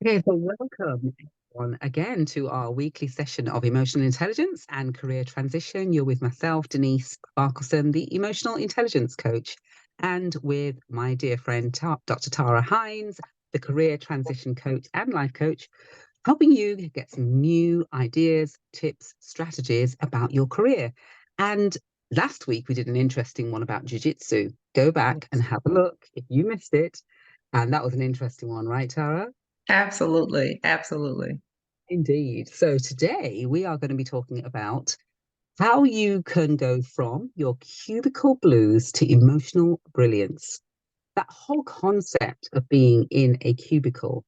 Okay, so welcome everyone again to our weekly session of emotional intelligence and career transition. You're with myself, Denise Barkelson, the emotional intelligence coach, and with my dear friend Dr. Tara Hines, the career transition coach and life coach, helping you get some new ideas, tips, strategies about your career. And last week we did an interesting one about jiu-jitsu. Go back and Yes. have a look if you missed it. And that was an interesting one, right, Tara? Absolutely. Absolutely. Indeed. So today we are going to be talking about how you can go from your cubicle blues to emotional brilliance. That whole concept of being in a cubicle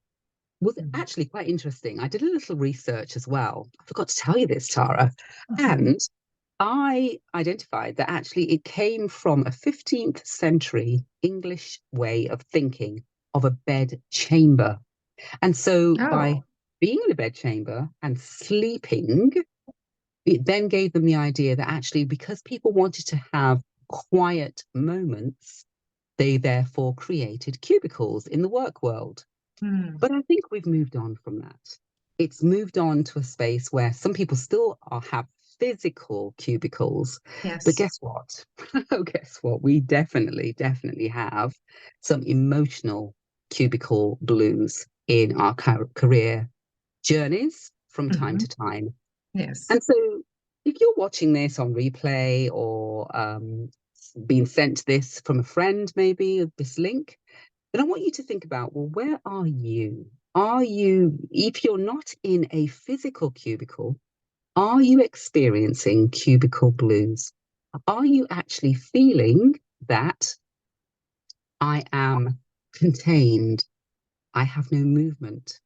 was Mhm. actually quite interesting. I did a little research as well. I forgot to tell you this, Tara. Mhm. And I identified that actually it came from a 15th century English way of thinking of a bed chamber. And so by Oh, being in a bedchamber and sleeping, it then gave them the idea that actually, because people wanted to have quiet moments, they therefore created cubicles in the work world. hmm. But I think we've moved on from that. It's moved on to a space where some people still have physical cubicles. But Yes. guess what? Oh, guess what? We definitely have some emotional cubicle blues in our career journeys from time Hmm. to time. Yes. And so if you're watching this on replay or being sent this from a friend, maybe this link, then I want you to think about, well, where are you? Are you, if you're not in a physical cubicle, are you experiencing cubicle blues? Are you actually feeling that I am contained? I have no movement.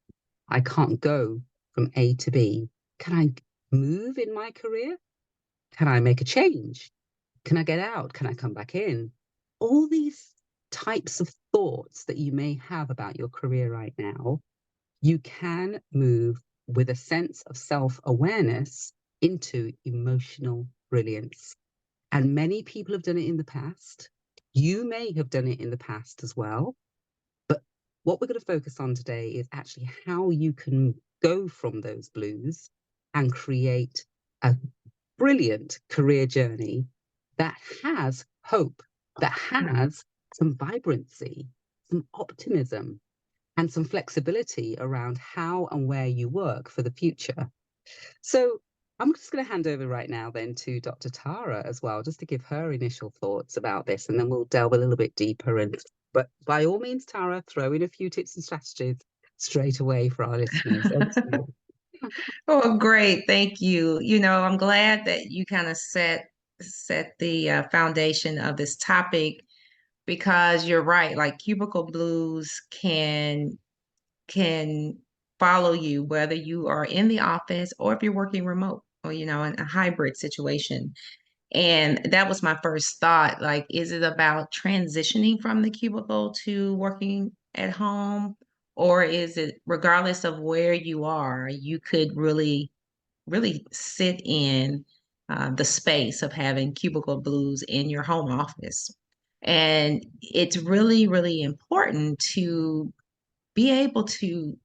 I can't go from A to B. Can I move in my career? Can I make a change? Can I get out? Can I come back in? All these types of thoughts that you may have about your career right now, you can move with a sense of self awareness into emotional brilliance. And many people have done it in the past. You may have done it in the past as well. But what we're going to focus on today is actually how you can go from those blues and create a brilliant career journey that has hope, that has some vibrancy, some optimism, and some flexibility around how and where you work for the future. So I'm just going to hand over right now then to Dr. Tara as well, just to give her initial thoughts about this, and then we'll delve a little bit deeper. And but by all means, Tara, throw in a few tips and strategies straight away for our listeners. Over to you. Oh, great. Thank you. I'm glad that you kind of set the foundation of this topic because you're right. Like cubicle blues can follow you whether you are in the office or if you're working remote or in a hybrid situation. And that was my first thought. Like, is it about transitioning from the cubicle to working at home? Or is it, regardless of where you are, you could really sit in the space of having cubicle blues in your home office? And it's really important to be able to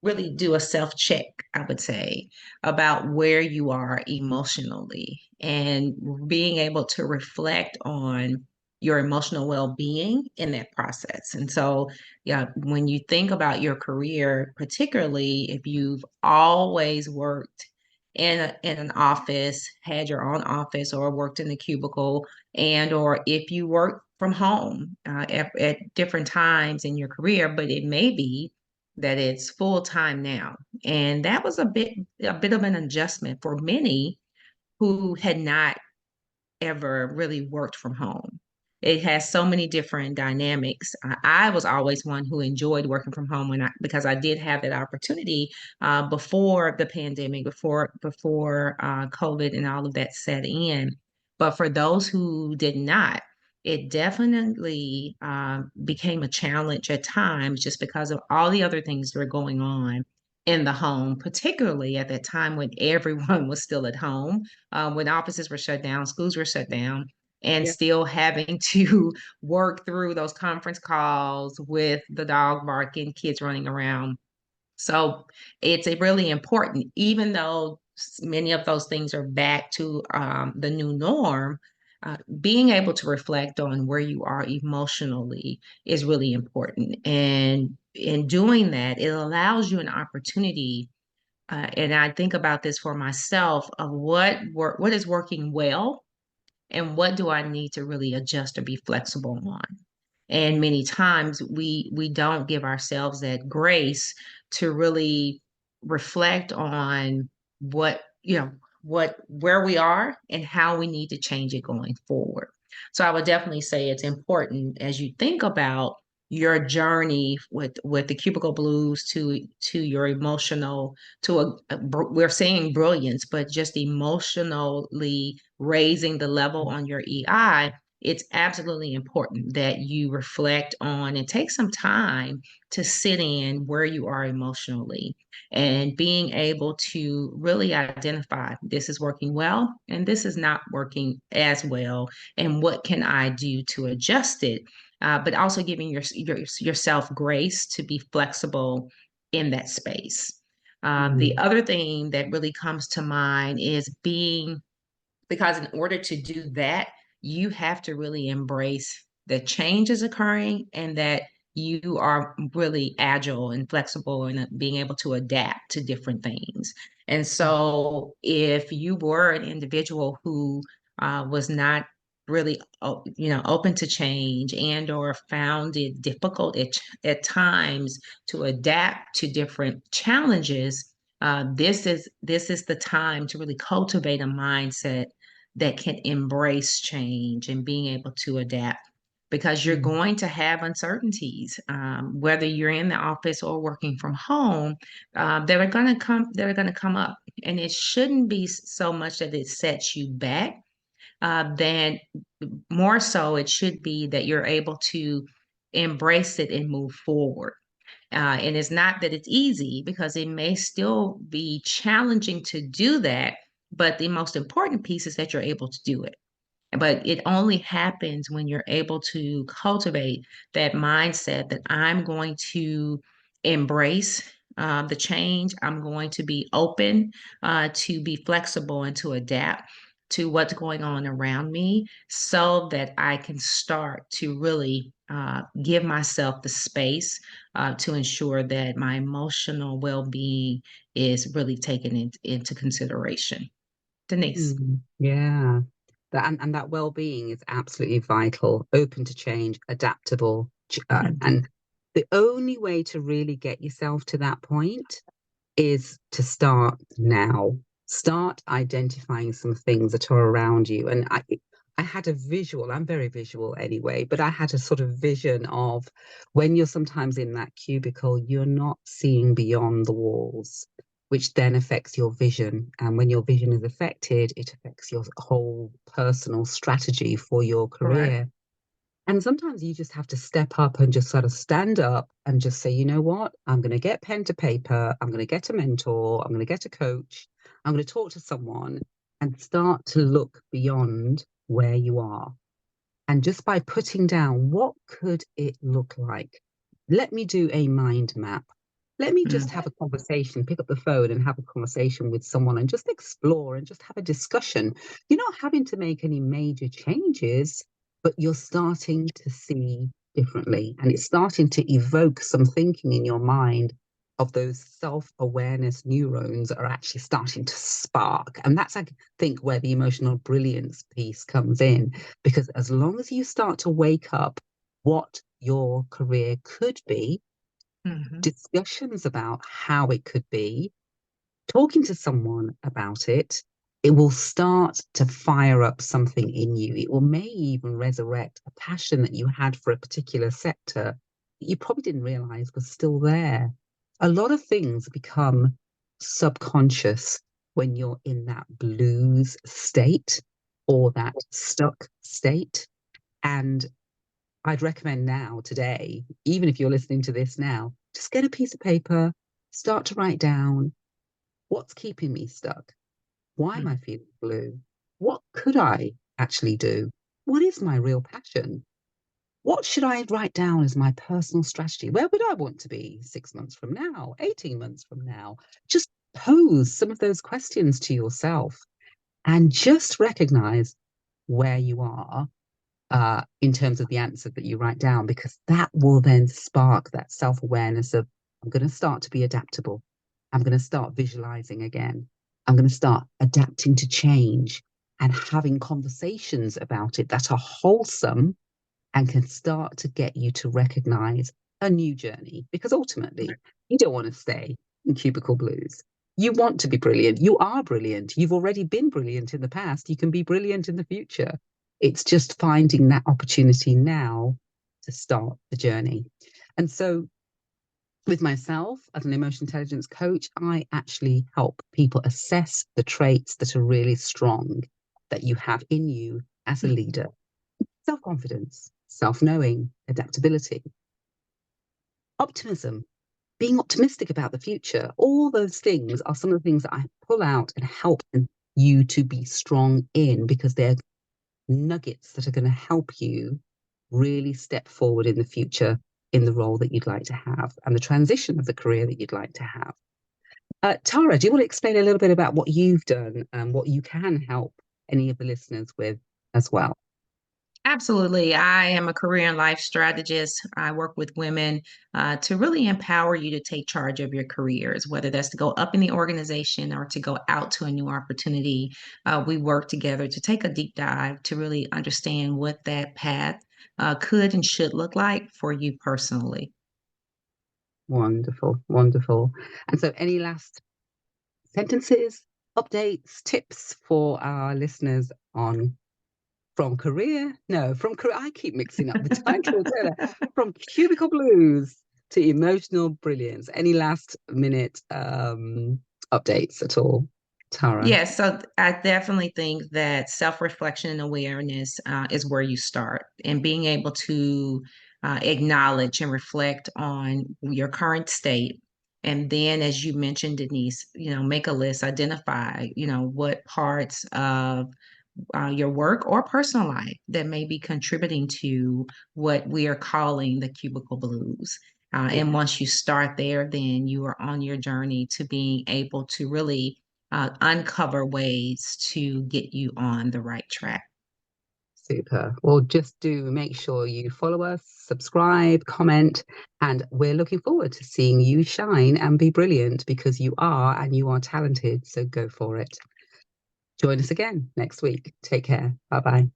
really do a self check, I would say, about where you are emotionally and being able to reflect on your emotional well being in that process. And so, yeah, when you think about your career, particularly if you've always worked in an office, had your own office, or worked in the cubicle, and or if you work from home at different times in your career, but it may be that it's full time now. And that was a bit of an adjustment for many who had not ever really worked from home. It has so many different dynamics. I was always one who enjoyed working from home because I did have that opportunity before the pandemic, before COVID and all of that set in. But for those who did not, it definitely became a challenge at times just because of all the other things that were going on in the home, particularly at that time when everyone was still at home, when offices were shut down, schools were shut down, and Yeah. still having to work through those conference calls with the dog barking, kids running around. So it's really important, even though many of those things are back to the new norm. Being able to reflect on where you are emotionally is really important. And in doing that, it allows you an opportunity. And I think about this for myself of what is working well and what do I need to really adjust or be flexible on. And many times we don't give ourselves that grace to really reflect on what, what where we are and how we need to change it going forward. So I would definitely say it's important as you think about your journey with the cubicle blues to your emotional to we're saying brilliance, but just emotionally raising the level on your EI. It's absolutely important that you reflect on and take some time to sit in where you are emotionally and being able to really identify this is working well and this is not working as well, and what can I do to adjust it, but also giving yourself grace to be flexible in that space. The Mm, other thing that really comes to mind is being, because in order to do that, you have to really embrace that change is occurring and that you are really agile and flexible and being able to adapt to different things. And so if you were an individual who was not really open to change and or found it difficult at times to adapt to different challenges, this is the time to really cultivate a mindset that can embrace change and being able to adapt, because you're mm, going to have uncertainties, whether you're in the office or working from home, that are going to come up, and it shouldn't be so much that it sets you back, then more so it should be that you're able to embrace it and move forward. And it's not that it's easy, because it may still be challenging to do that. But the most important piece is that you're able to do it. But it only happens when you're able to cultivate that mindset that I'm going to embrace the change. I'm going to be open to be flexible and to adapt to what's going on around me so that I can start to really give myself the space to ensure that my emotional well being is really taken into consideration. Denise. yeah. And that well-being is absolutely vital, open to change, adaptable. And the only way to really get yourself to that point is to start now. Start identifying some things that are around you. And I had a visual, I'm very visual anyway, but I had a sort of vision of when you're sometimes in that cubicle, you're not seeing beyond the walls, which then affects your vision. And when your vision is affected, it affects your whole personal strategy for your Correct. career. And sometimes you just have to step up and just sort of stand up and just say, you know what? I'm going to get pen to paper. I'm going to get a mentor. I'm going to get a coach. I'm going to talk to someone and start to look beyond where you are. And just by putting down, what could it look like? Let me do a mind map. Let me just have a conversation, pick up the phone and have a conversation with someone and just explore and just have a discussion. You're not having to make any major changes, but you're starting to see differently. And it's starting to evoke some thinking in your mind of those self-awareness neurons are actually starting to spark. And that's, I think, where the emotional brilliance piece comes in. Because as long as you start to wake up what your career could be, Mhm. discussions about how it could be, talking to someone about it, it will start to fire up something in you. It will may even resurrect a passion that you had for a particular sector that you probably didn't realize was still there. A lot of things become subconscious when you're in that blues state or that stuck state. And I'd recommend now, today, even if you're listening to this now, just get a piece of paper, start to write down what's keeping me stuck? Why am I feeling blue? What could I actually do? What is my real passion? What should I write down as my personal strategy? Where would I want to be 6 months from now, 18 months from now? Just pose some of those questions to yourself and just recognize where you are in terms of the answer that you write down, because that will then spark that self awareness of, I'm going to start to be adaptable. I'm going to start visualizing again. I'm going to start adapting to change and having conversations about it that are wholesome and can start to get you to recognize a new journey. Because ultimately, you don't want to stay in cubicle blues. You want to be brilliant. You are brilliant. You've already been brilliant in the past. You can be brilliant in the future. It's just finding that opportunity now to start the journey. And so, with myself as an emotional intelligence coach, I actually help people assess the traits that are really strong that you have in you as a leader: self confidence, self knowing, adaptability, optimism, being optimistic about the future. All those things are some of the things that I pull out and help you to be strong in, because they're nuggets that are going to help you really step forward in the future in the role that you'd like to have and the transition of the career that you'd like to have. Tara, do you want to explain a little bit about what you've done and what you can help any of the listeners with as well? Absolutely. I am a career and life strategist. I work with women to really empower you to take charge of your careers, whether that's to go up in the organization or to go out to a new opportunity. We work together to take a deep dive to really understand what that path could and should look like for you personally. Wonderful, wonderful. And so, any last sentences, updates, tips for our listeners on from career? No, from career. I keep mixing up the titles. Don't I? From Cubicle Blues to Emotional Brilliance. Any last minute updates at all, Tara? Yes, so I definitely think that self-reflection and awareness is where you start, and being able to acknowledge and reflect on your current state. And then, as you mentioned, Denise, make a list, identify, what parts of your work or personal life that may be contributing to what we are calling the cubicle blues. Yeah, And once you start there, then you are on your journey to being able to really uncover ways to get you on the right track. super. Well, just do make sure you follow us, subscribe, comment, and we're looking forward to seeing you shine and be brilliant, because you are, and you are talented. So go for it. Join us again next week. Take care. Bye bye.